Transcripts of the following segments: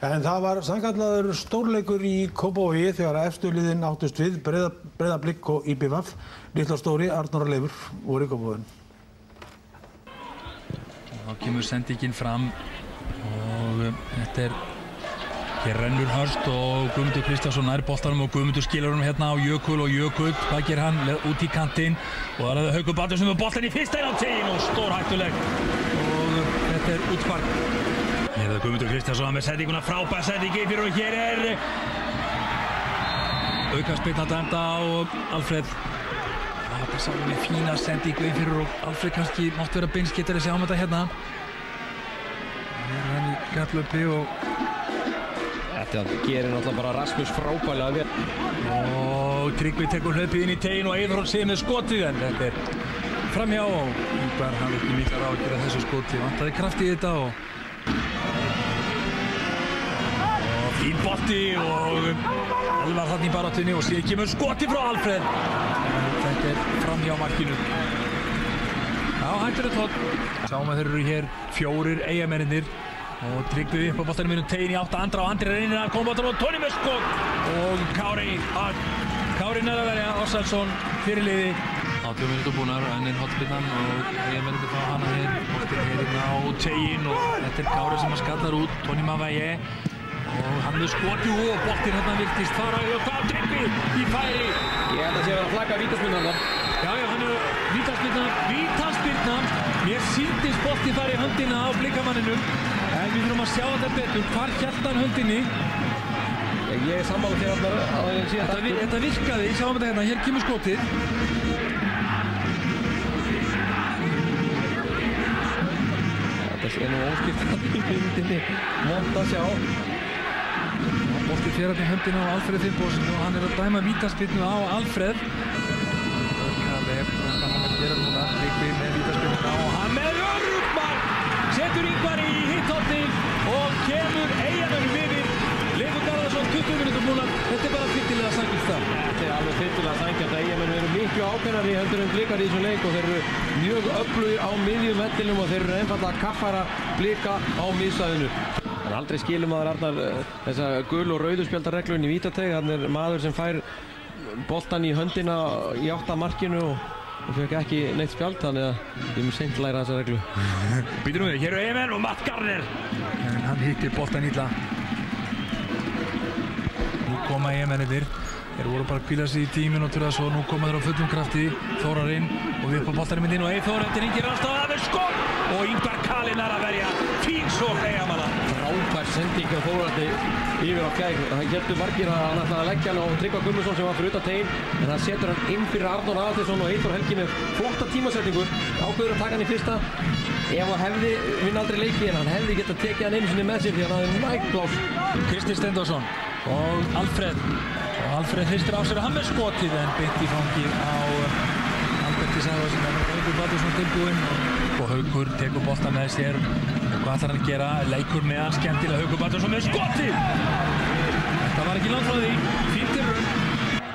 En það var sannkallaður stórleikur í Kópavogi þegar efstu liðin áttust við Breiðablik og IBVF. Litla stóri, Arnór og Leifur voru í Kópavoginu. Þá kemur sendingin fram og þetta hér rennur Hörst og Guðmundur Kristjánsson nær boltanum og Guðmundur skilur honum hérna á Jökul og Jökull, hvað gerir hann? Út í kantinn og það er Haukur Baldur sem er boltan í fyrsta inn á tegin og stórhættuleg og þetta útspark. Hér er það Guðmundur Kristjánsson með sendinguna, frábær sendingi fyrir og hér aukaspyrna dæmd á Alfreð. Þetta sá við fína sendingu inn fyrir og Alfreð kannski mátt vera beinskeyttari að sjá þetta hérna. Hér er hann í gaflöpi og þetta gerir náttúrulega bara Rasmus frábærlega vel. Og Tryggvi tekur hlaupið inn í tegin og Eyþór sé með skotið en þetta framhjá og Ingvar hafði ekki miklar áhyggjur af þessu skoti. Vantaði kraft í þetta og fín bolti og alvar þarna í baráttunni og síðan kemur skoti frá Alfreð. Þetta framhjá markinu. Já, hættur þetta tótt. Sáum að þeir eru hér 4 Eyjamennirnir og Tryggvi upp á boltanum minnum tegin í 8 Andra og Andri reynir að koma boltanum og Tóni með skot og Kári nær að verja Ársælsson fyrirliði. 80 mínútur búnar, enninn hotspinnan og Eyjamennirnir fá hana hér. Boltin hérna á tegin og þetta Kári sem að skallar út, Tóni Mavaye. Og hann með skoti og boltinn hérna virtist fara og hvað Tryggvi í færi. Ég held að sé að flagga vítaspyrnan þar. Já, hann er vítaspyrnan. Mér sýndist boltinn fara í höndina á blikamanninum. En við þurfum að sjá þetta betur. Hvar hélt hann höndinni? Ég er sammála þér allar að það sé að þetta virkaði, ég sjáum þetta hérna. Hér kemur skotið. Þetta sé nú óskipt í myndinni. Vont að sjá. Boltinn fer í höndina á Alfreð Finnbogason og hann er að dæma vítaspyrnu á Alfreð. Hvað hann að gera núna? Tryggvi með vítaspyrnu og hann með örugmark! Setur Ingvar í hitthornið og kemur Eyjamönnum yfir. Leifur Garðarsson 20 mínútur búnar. Þetta er bara fyrtilega sængist það. Þetta er alveg fyrtilega sængist. Eyjamönnum eru miklu ákveðnari heldur en Blikar í þessum leik og þeir eru mjög öflugir á miðjum vellinum og þeir eru einfaldlega að kaffæra Blika á miðsvæðinu. En aldrei skilur maður Arnar þessa gul- og rauðuspjaldarreglun í vítateig. Þannig er maður sem fær boltan í höndina í 8 markinu og fekk ekki neitt spjald, þannig að við erum seint læra þessa reglu. Býtum við, hér eru Eyjamenn og Matt Garner. En hann hittir boltan illa. Nú koma Eyjamennirnir. Þeir voru bara að hvíla sig í 10 mínútur og svo nú koma þeir á fullum krafti. Þórar inn og við upp á boltanum inn og Eyþór eftir Ingi Rannstad með skot og Ingvar Kalin er að verja. Fín sókn Eyjamanna. Frábær sending á Þórarni yfir á Kær. Það heldur margir að hann ætlaði að leggja hann á Tryggva Guðmundsson sem var fyrir utan tegin en það setur hann inn fyrir Arnór Aðalsteinsson og Eyþór Helgi með flotta tímasetningu. Ákveður að taka hann í fyrsta. Ef hann hefði aldrei leikið en hann hefði getað tekið hann einu sinni með sér því hann hafði nægblás. Kristi Stendarsson og Alfreð. Og Alfreð hristir á sér að hann með skotið en beint í fangið á Alberti Sævarsson en Haukur Baldursson tilbúinn og Haukur tekur boltan með sér. Hvað ætlar hann að gera? Leikur með hann skemmtilega Haukur Baldursson með skotið! Þetta var ekki langt frá því. Fínt til raun.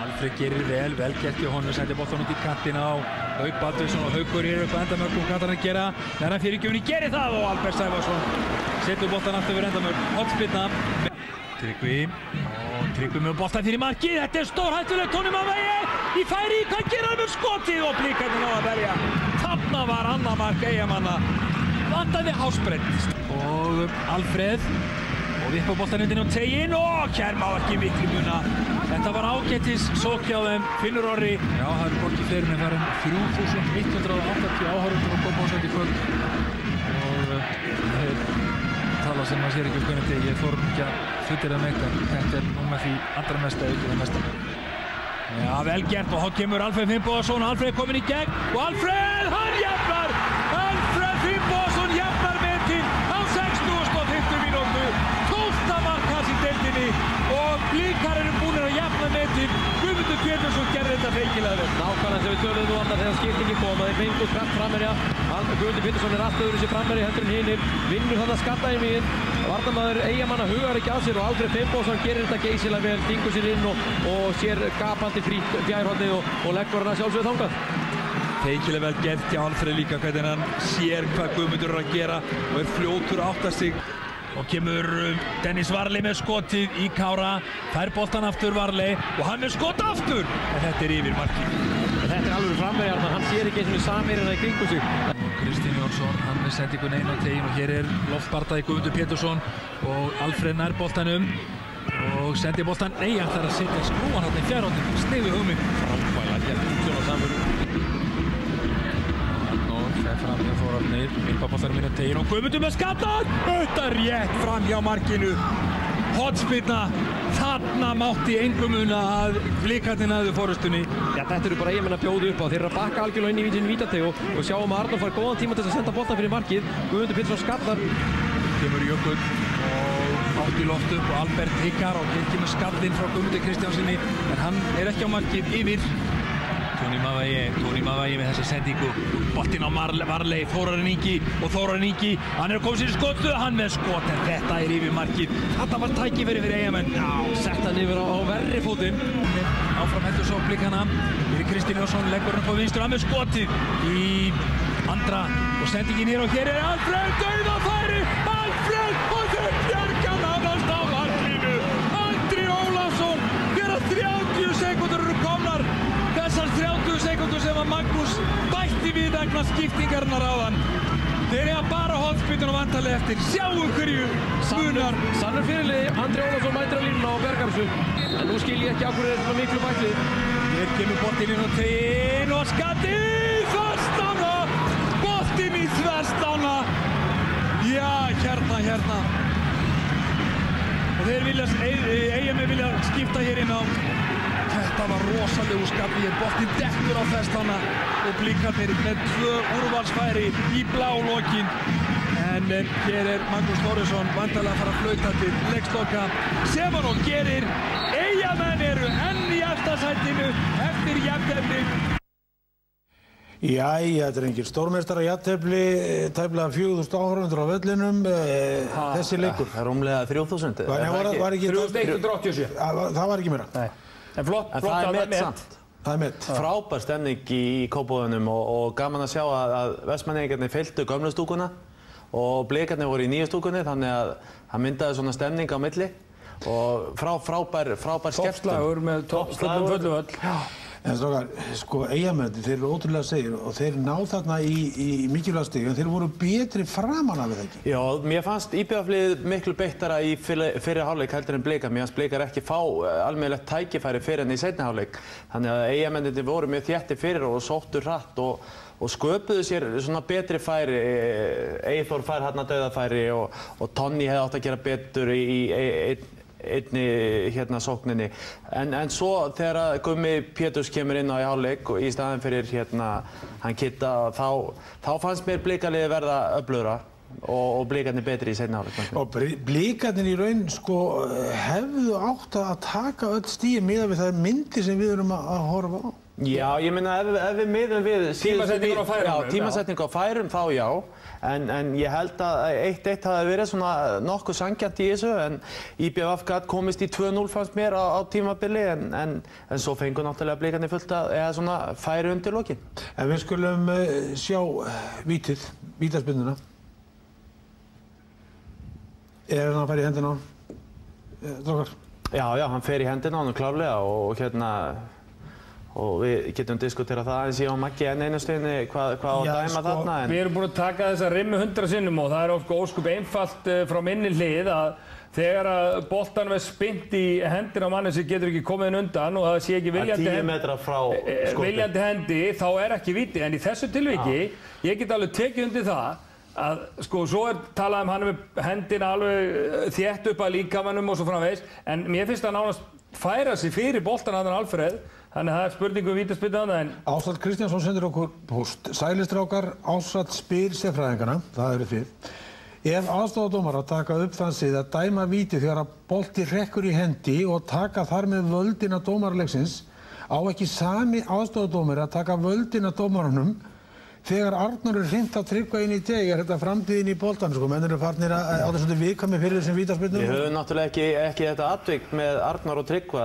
Alfreð gerir vel gert hjá honum, setur boltan út í kantina á Hauk Baldursson og Haukur eru upp á endamörk og hvað ætlar hann að gera? Nær hann fyrirgjöfunni gerir það og Albert Sævarsson setur boltan aftur fyrir endamörk. Hornspyrna. Tryggvi með boltan fyrir markið. Þetta er stórhættulegt. Tóni Mavaye í færi. Hvað gerir hann með skotið og Blikarnir á að verja. Þarna var annað mark Eyjamanna. Vandaði hásbreytt. Og Alfreð og við upp á boltan undir á tegin og hér má ekki miklu muna. Þetta var ágætis sókn hjá þeim. Finnur Orri. Já, það eru hvorki fleiri en það er 3180 áhorfendur á Kópavogsvelli í kvöld. Og það er tala sem maður sér ekki hvernig ég fór ekki að fullera með eitthvað. Þetta er nú með því allra mesta auðvitað það mesta. Já, vel gert og þá kemur Alfreð Finnbogason. Alfreð kominn í gegn og Alfreð, hann jafnar! Alfreð Finnbogason jafnar metinn á 65. mínútu. 12. mark hans í deildinni og Blikar eru búnir að jafna metinn. Guðmundur Pétursson gerði þetta feikilega vel. Nákvæmlega sem við töluðum nú annar þegar skiptingin kom að þeir fengu kraft framherja. Guðmundur Pétursson er allt öðru sér framherji heldur en hinir. Vinnur þarna skallaðinvíðin. Varnarmaður Eyjamanna hugar ekki að sér og Alfreð Finnbogason gerir þetta geysilega vel, stingur sér inn og sér gapandi frítt fjærhornið og leggur hann að sjálfsögðu þangað. Feikilega vel gert hjá Alfreð líka hvernig hann sér hvað Guðmundur er að gera og er fljótur að átta sig. og kemur Dennis Varley með skotið í Kára, fær boltan aftur Varley og hann með skot aftur, en þetta yfir markið. Þetta alveg framverjar, hann sér ekki eins og samherjana í kringu sig. Kristinn Jónsson, hann með sendingun inn á tegin og hér loftbardaði Guðmundur Pétursson og Alfreð nær boltanum og sendi boltan, nei, hann þarf að setja skrúan hann í fjárhóttin, sniðu hugmynd. Frábæla, hérna svona samverju. Það fram hjá Þórarnir, Vilpaboltar minna tegin og Guðmundur með skatan! Þetta rétt fram hjá markinu. Hornspyrna, þarna mátti engum muna að Blikarnir næðu fórustunni. Já, þetta eru bara Eyjamenn að bjóða upp á. Þeir eru að bakka algjörlega inn í sín vítateg og sjáum að Arnór fær góðan tíma til að senda boltan fyrir markið. Guðmundur Pétursson skallar. Kemur Jökull og átt í loft upp og Albert hikar og hér kemur skallinn frá Guðmundi Kristjánsinni, en hann ekki á markið yfir. Tony Mavægi með þessa sendingu, boltinn á Varley, Þórarinn Ingi og Þórarinn Ingi, hann að koma sér í skotstuð, hann með skot, en þetta yfir markið. Þetta var tækifæri fyrir Eyjamenn. Já, sett hann yfir á verri fótinn. Áfram hendur svo Blikana, hér Kristinn Jónsson, leggur hann upp á vinstur, hann með skotið í andra og sendingin hér og hér Alfreð, dauðafæri, Alfreð og þeir bjargan annars á markinu. Andri Ólafsson, þegar 30 sekúndur eru komnar. Þessar 30 sekúndur sem að Magnús bætti við vegna skiptingarinnar áðan. Þeir eiga bara hornspyrnuna vantarlega eftir. Sjáum hverju munar. Sannur fyrirliði, Andri Ólafsson mætir á línuna og bergar þessu. En nú skil ég ekki af hverju svona miklu bæklið. Hér kemur boltinn inn á tegin og skatti í þverstána. Boltinn í þverstána. Já, hérna. Og þeir Eyjamenn vilja skipta hér inn á. Þetta var rosalegu skapið hér, boltinn dettur á þverstána og Blikarnir með 2 úrvalsfæri í blá lokin. En hér Magnús Þórisson vantarlega að fara að flauta til leiksloka sem hann og gerir. Eyjamenn eru enn í efsta sætinu eftir jafntefli. Jæja, drengir, stórmeistara jafntefli, tæplega 4.000 áhorfendur á vellinum, þessi leikur. Rúmlega 3.000. Var ekki 3.187. Það var ekki meira. Nei. En flott það er met samt. Það er met. Frábær stemning í Kópavoginum og gaman að sjá að Vestmannaeyingarnir fylltu gömlu stúkuna og Blikarnir voru í nýju stúkunni, þannig að það myndaði svona stemning á milli og frábær skemmtun. Toppslagur með toppslagum fulluvöll. En strákar, sko, Eyjamenn, þeir eru ótrúlega segir og þeir ná þarna í mikilvæga stig, en þeir voru betri framan af það ekki. Já, mér fannst IBF-liðið miklu beittara í fyrri hálfleik heldur en Blikar. Mér fannst Blikar ekki fá almennilegt tækifæri fyrir en í seinni hálfleik. Þannig að Eyjamennirnir voru mjög þéttir fyrir og sóttu hratt og sköpuðu sér svona betri færi. Eyþór fær hérna dauðafæri og Tonni hefði átt að gera betur í einni sókninni. En svo þegar Gummi Péturs kemur inn á í hálfleik og í staðinn fyrir hann Kitta, þá fannst mér Blikarliðið verða öflugra og Blikarnir betri í seinni hálfleik. Og Blikarnir í raun sko hefðu átt að taka öll stigin miðað við það myndir sem við erum að horfa á. Já, ég meina ef við miðum við tímasetningu á færum þá já, en ég held að 1-1 hafi verið svona nokkuð sanngjarnt í þessu, en IBF gat komist í 2-0 fannst mér á tímabili, en svo fengu náttúrulega Blikarnir fullt eða svona færi undir lokin. En við skulum sjá vítaspyrnuna. Hann að fara í hendina á hann? Drókar? Já, hann fer í hendina á hann klárlega og við getum diskuterað það aðeins ég og Maggi enn einu stöðinni hvað á að dæma þarna. Við erum búin að taka þessa rimmu 100 sinnum og það er óskup einfalt frá minni hlið að þegar að boltanum er spyrnt í hendina á manni sem getur ekki komið inn undan og það sé ekki viljandi hendi, þá er ekki víti. En í þessu tilviki, ég get alveg tekið undir það að sko, svo talað hann með hendina alveg þétt upp að líkamannum og svo framvegis, en mér finnst það nánast færa sig fyrir boltan að hann Alfreð. Þannig að það er spurningu vítaspyrnu en... Ársæll Kristjánsson sendir okkur post. Sælistrákar, Ársæll spyr sérfræðingana, það eru þið. Ef aðstofadómarar taka upp þansið að dæma víti þegar að bolti hrekkur í hendi og taka þar með völdina dómaralegsins, á ekki sami aðstofadómari að taka völdina dómarunum þegar Arnór er hreint að Tryggva inn í teg, er þetta framtíðin í boltan, sko, menn eru farnir á þessum viðkvæmi fyrir þessum vítaspyrnum? Við höfum náttúrulega ekki þetta atvik með Arnór og Tryggva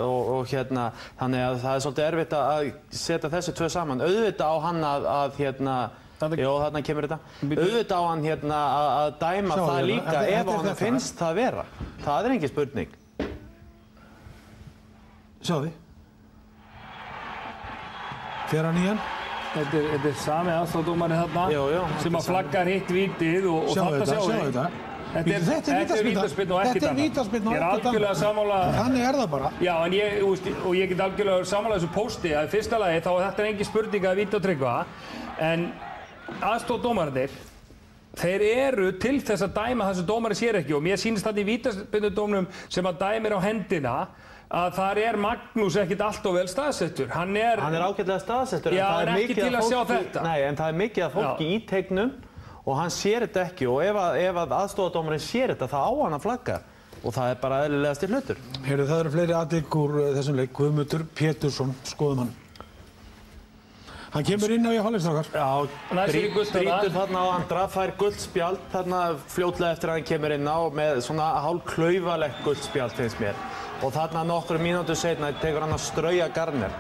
og þannig að það er svolítið erfitt að setja þessi tvö saman. Auðvitað á hann að Jó, þarna kemur þetta. Auðvitað á hann hérna að dæma það líka ef hann finnst það vera. Það engin spurning. Sjáðu. Fer hann í hann? Þetta sami aðstoðardómari þarna sem að flaggar hitt vítið og þarna sjáum við. Þetta er vítaspyrna og ekkert annað. Ég algjörlega sammála. Þannig það bara. Já, en ég get algjörlega sammála þessu pósti að í fyrsta lagi þá þetta engin spurning að víta og Tryggva, en aðstoðardómararnir, þeir eru til þess að dæma það sem dómari sér ekki og mér sýnist þetta í vítaspyrnudómnum sem að dæmir á hendina að þar Magnús ekkert allt og vel staðsettur. Hann er ágætlega staðsettur. Já, en ekki til að sjá þetta. Nei, en það mikið af fólki í teignum og hann sér þetta ekki og ef aðstoðardómarinn sér þetta þá á hann að flagga og það bara eðlilegasti hlutur. Heyrðu, það eru fleiri atvik úr þessum leik. Guðmundur Pétursson, skoðum hann. Hann kemur inn á í hálfleikstrákar. Já, drítur þarna á hann, fær guldspjald þarna fljótlega eftir að hann kemur inn á með svona hálfklaufalegt guldspjald finnst mér. Og þarna nokkru mínútur seinna tekur hann að strauja Garner.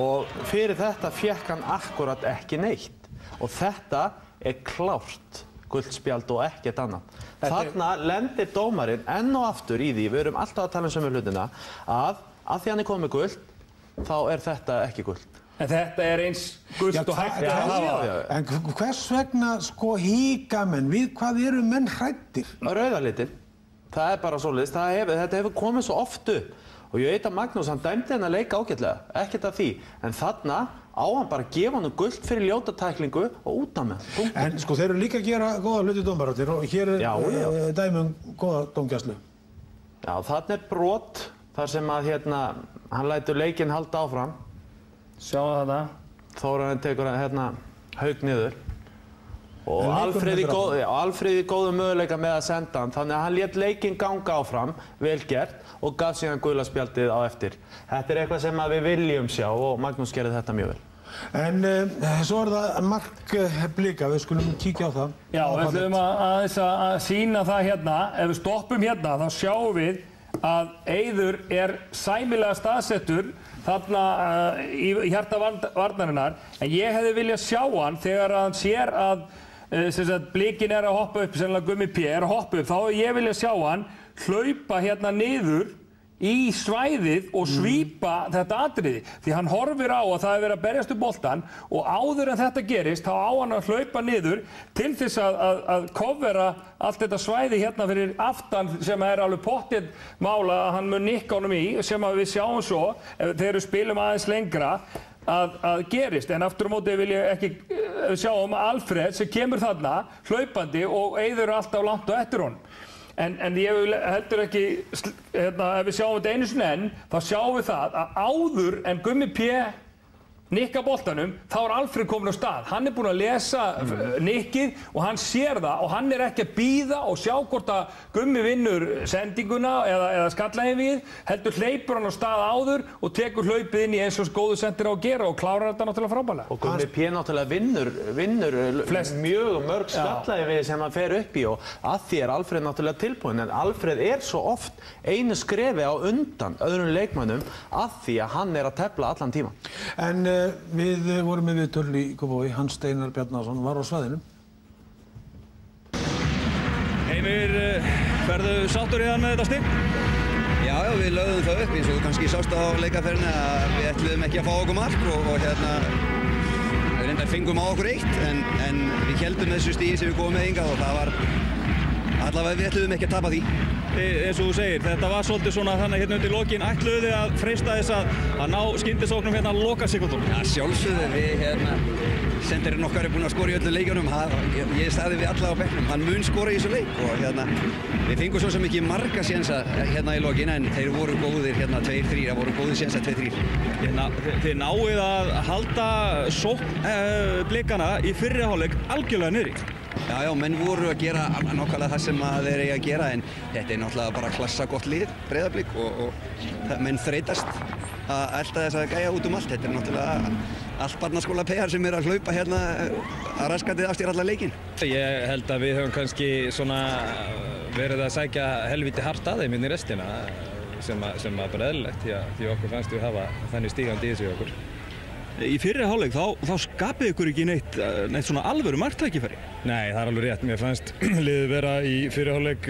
Og fyrir þetta fékk hann akkurat ekki neitt. Og þetta klárt guldspjald og ekkert annað. Þarna lendir dómarinn enn og aftur í því, við erum alltaf að tala sömu hlutina, að því hann komið guld, þá þetta ekki guld. En þetta eins gult og hægt að hafa. En hvers vegna híka menn við hvað eru menn hræddir? Rauðalitinn. Það bara svoleiðis. Þetta hefur komið svo oft upp. Og ég veit að Magnús, hann dæmdi henni að leika ágætlega. Ekkert af því. En þarna á hann bara að gefa hann gult fyrir ljótatæklingu og út af með. En þeir eru líka að gera góða hluti dómararnir og hér dæmi góða dómgæslu. Já, þarna brot þar sem að hann lætur leikinn halda áfram. Sjáum þetta. Þórarinn tekur Hauk niður. Og Alfreð í góðum möguleika með að senda hann, þannig að hann lét leikinn ganga áfram, vel gert, og gaf síðan gula spjaldið á eftir. Þetta eitthvað sem við viljum sjá og Magnús gerði þetta mjög vel. En svo það mark Blika, við skulum kíkja á það. Já, við ætlum að sýna það hérna. Ef við stoppum hérna, þá sjáum við að Eiður sæmilega staðsettur þarna í hjarta varnarinnar, en ég hefði viljað sjá hann þegar hann sér að Blikinn að hoppa upp, sennilega Gummi P að hoppa upp, þá hefði ég viljað sjá hann hlaupa hérna niður í svæðið og svípa þetta atriði. Því hann horfir á að það verið að berjast upp boltann og áður en þetta gerist, þá á hann að hlaupa niður til þess að kofvera allt þetta svæði hérna fyrir aftan sem alveg pottið mála að hann mun nikka honum í, sem við sjáum svo, þegar við spilum aðeins lengra, að gerist. En aftur á móti vil ég ekki sjá Alfreð sem kemur þarna hlaupandi og Eiður alltaf langt á eftir honum. En ég heldur ekki, ef við sjáum þetta einu sinni enn, þá sjáum við það að áður en Gummi P nikka boltanum, þá Alfreð komin á stað. Hann búinn að lesa nikkið og hann sér það og hann ekki að bíða og sjá hvort að Gummi vinnur sendinguna eða skallægin við, heldur hleypur hann á stað áður og tekur hlaupið inn í eins og góðu sendir á að gera og klárar þetta náttúrulega frábærlega. Og Gummi P náttúrulega vinnur mjög mörg skallægin við sem hann fer upp í og að því Alfreð náttúrulega tilbúinn, en Alfreð svo oft einu skrefi á undan öðrum leikmönnum að því að hann að tefla allan tíma. En við vorum með viðtöl í Kópavogi, Hans Steinar Bjarnason var á svæðinu. Heimir, ferðu sáttur í það með þetta stig? Já, við lögðum það upp eins og þú kannski sást á leikaferðinni að við ætluðum ekki að fá okkur mark og við reyndar fengum á okkur eitt en við héldum þessu stigi sem við komum með hingað og það var allavega við ætluðum ekki að tapa því. Eins og þú segir, þetta var svolítið svona þannig hérna undir lokin, ætluðu þið að freista þess að ná skyndisóknum hérna að loka sekúndum? Já, sjálfsögðu, við sendirinn okkar búin að skora í öllum leikjunum, ég staði við alla á bekknum, hann mun skora í þessu leik og við fengum svo sem ekki marga sénsa hérna í lokin en þeir voru góðir hérna 2-3, það voru góðir sénsa 2-3. Þið náið að halda sókn Blikana í fyrri hálfleik algjörlega niðri. Já, menn voru að gera nákvæmlega það sem þeir eiga að gera en þetta náttúrulega bara klassa gott lið, Breiðablik og menn þreytast að elta þess að gæja út allt. Þetta náttúrulega allt barnaskóla pegar sem að hlaupa hérna að raskatið af sér allar leikinn. Ég held að við höfum kannski svona verið að sækja helviti hart að þeim inn í restina sem bara eðlilegt því okkur fannst við hafa þannig stígandi í þessu okkur. Í fyrri hálfleik þá skapið ykkur ekki neitt svona alvöru marktækifæri. Nei, það alveg rétt. Mér fannst liðið vera í fyrri hálfleik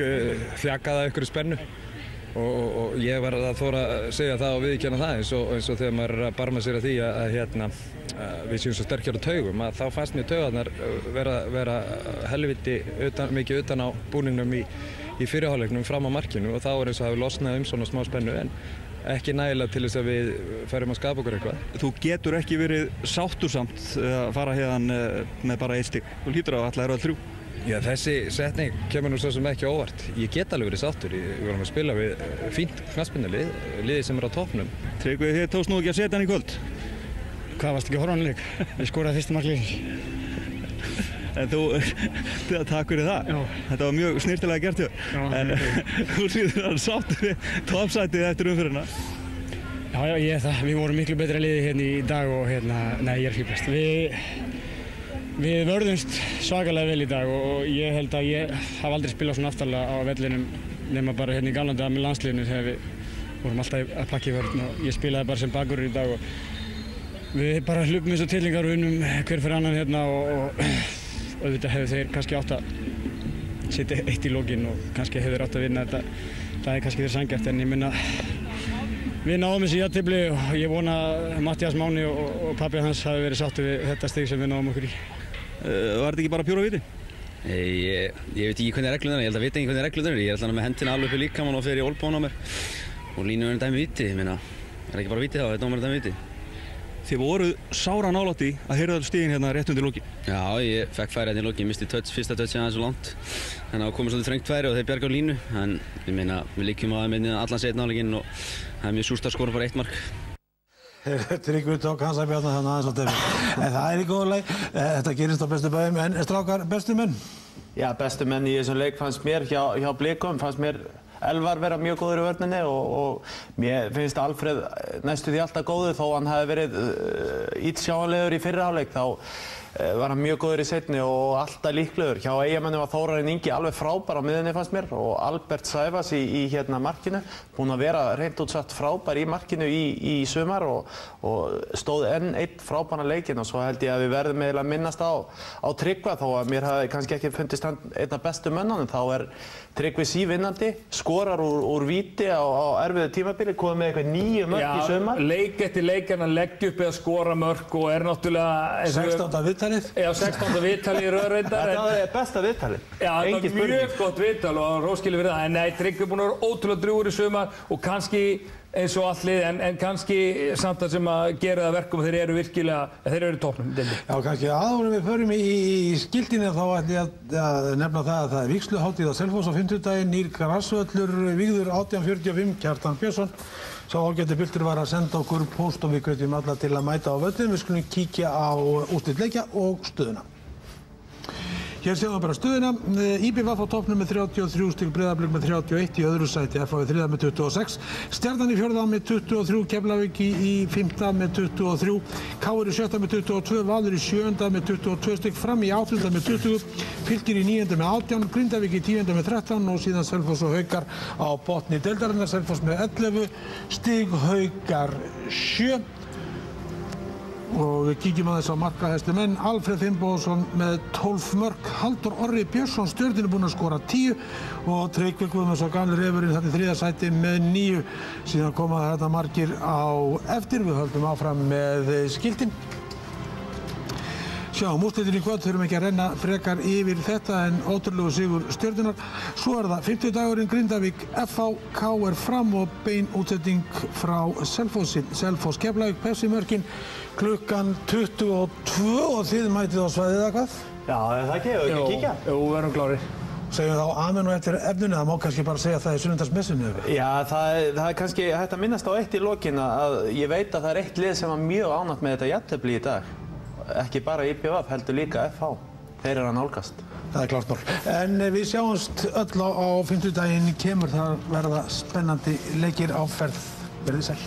þjakaða ykkur spennu og ég var að þóra að segja það og viðurkenna það eins og þegar maður er að barma sér að því að við séum svo sterkir á taugum að þá fannst mér taugarnar vera helviti mikið utan á búningnum í fyrri hálfleiknum fram á markinu og þá eins og hafi losnað svona smá spennu en ekki nægilega til þess að við færum að skapa okkur eitthvað. Þú getur ekki verið sáttur samt að fara hérna með bara 1 stig. Þú hlýtur að ætla þér 3. Já, þessi setning kemur nú svo sem ekki óvart. Ég get alveg verið sáttur. Við vorum að spila við fínt knattspyrnulið, liðið sem á toppnum. Tryggvi, þið tókst nú ekki að setja hann í kvöld? Hvað, varst ekki að horfa á hann leik? Við skoraði fyrsta mark leiksins. En takk fyrir það. Já. Þetta var mjög snyrtilega gert hjá. En þú hlýtur að sáttur við toppsætið eftir umferðina. Já, ég er það. Við vorum miklu betra liði hérna í dag og nei, ég er fíblast. Við vörðumst svakalega vel í dag og ég held að ég haf aldrei spilað svona aftarlega á vellinum nema bara hérna í gamla daga með landsliðinu þegar við vorum alltaf að pakka í vörn og ég spilaði bara sem bakvörður í dag og við bara hlupum eins og tillingar og unnum hver fyrir annan hérna og auðvitað hefur þeir kannski átt að setja 1 í lokin og kannski hefur þeir átt að vinna þetta. Það er kannski verið sanngjarnt en ég minna við náðum þessi jafntefli og ég vona að Matthías Máni og pabbi hans hafi verið sáttu við þetta stig sem við náðum okkur í. Var þetta ekki bara pjúra viti? Ég veit ekki hvernig reglunar, ég held að vita ekki hvernig reglunar ég held að hann með hendina alveg upp í líkamann og fer í olbónu á mér og línuverðin dæmi viti, ég meina, er ekki bara viti þá, dómarinn dæmi viti. Þið voruð sára nálægt í að heyra öll stigin hérna rétt undir lokin. Já, ég fekk færi hérna í lokin, ég misti fyrsta touch hérna svo langt. Þannig að það komið svolítið þröngt færi og þeir bjarga á línu. En ég meina, við líkjum á það með allan seinna áleikinn og það er mjög súrt að skora bara 1 mark. Tryggvi tók hans að bjarna þannig aðeins á tefni. En það er í góðu leik. Þetta gerist á bestu bæðum. En strákar, bestu menn? Já, bestu menn í þessum leik fannst mér hjá Blikum, fannst mér Elvar vera mjög góður í vörninni og mér finnst Alfreð næstu því alltaf góður þó hann hafi verið íttsjáanlegur í fyrri hálfleik þá var hann mjög góður í seinni og alltaf líklegur. Hjá Eyjamönnum var Þórarinn Ingi alveg frábær á miðjunni fannst mér og Albert Sævas í hérna markinu búinn að vera hreint út sagt frábær í markinu í sumar og stóð enn 1 frábæran leikinn og svo held ég að við verðum eiginlega að minnast á Tryggva þó að mér hafi kannski ekki fundist hann einn af bestu mönnunum þá er Tryggvi sívinnandi, skorar úr víti á erfiðu tímabili, komið með eitthvað 9 mörk í sumar. Já, leik eftir leik hann leggja upp eða skora mörk og er náttúrulega 16. viðtalið? Já, 16. viðtalið í röðreyndar. Þetta er besta viðtalið. Já, þetta er mjög gott viðtal og róskili fyrir það. En nei, Tryggvi er búinn að vera ótrúlega drjúgur í sumar og kannski eins og allt lið, en kannski samt það sem að gera það verkum þeir eru virkilega, þeir eru í toppnum. Já, kannski áður við förum í skildinni þá ætlum ég að nefna það að það er vígsluhátíð á Selfoss á 50-daginn, nýr grassvöllur, vígður 1845, Kjartan Björnsson. Sá ágæti piltur var að senda okkur póst og við hvetjum alla til að mæta á völlin. Við skulum kíkja á úrslit leikja og stöðuna. Hér séum við bara stöðuna. IBVF á toppnum með 33 stig, Breiðablik með 31 í öðru sæti, FH í 3. með 26, Stjarnan í 4. með 23, Keflavík í 5. með 23, KR í 7. með 22, Valur í 7. með 22 stig, Fram í 8. með 20, Fylkir í 9. með 18, Grindavík í 10. með 13 og síðan Selfoss og Haukar á botni deildarinnar, Selfoss með 11 stig, Haukar 7. Og við kíkjum aðeins á markahæstu menn. Alfreð Finnbogason með 12 mörk, Halldór Orri Björnsson Stjörnunni búinn að skora 10 og Tryggvi Guðmundsson gamli refurinn þarna í 3. sæti með 9. Síðan koma þetta margir á eftir. Við höldum áfram með skiltin. Sjáum úrslitin í kvöld, þurfum ekki að renna frekar yfir þetta en ótrúlegu sigur Stjörnunnar. Svo er það 50 dagurinn Grindavík, FH, KR Fram og bein útsetting frá Selfossi. Selfoss Keflavík, Pepsi-mörkin klukkan 22 og þið mætið á svæðið eða hvað? Já, er það ekki? Hefur við ekki að kíkja? Jú, við erum klárir. Segjum þá amen og eftir efninu, það má kannski bara segja það í sunnundagsmessunni. Já, það er kannski hægt að minnast á eitt í lokin að ég veit að það er eitt lið sem var mjög ánægt með þetta jafntefli í dag. Ekki bara IBVF, heldur líka FH. Þeir eru að nálgast. Það er klart mál. En við sjáumst öll á 50 daginn kemur, það verða spennandi leikir á ferð. Verðið sæl.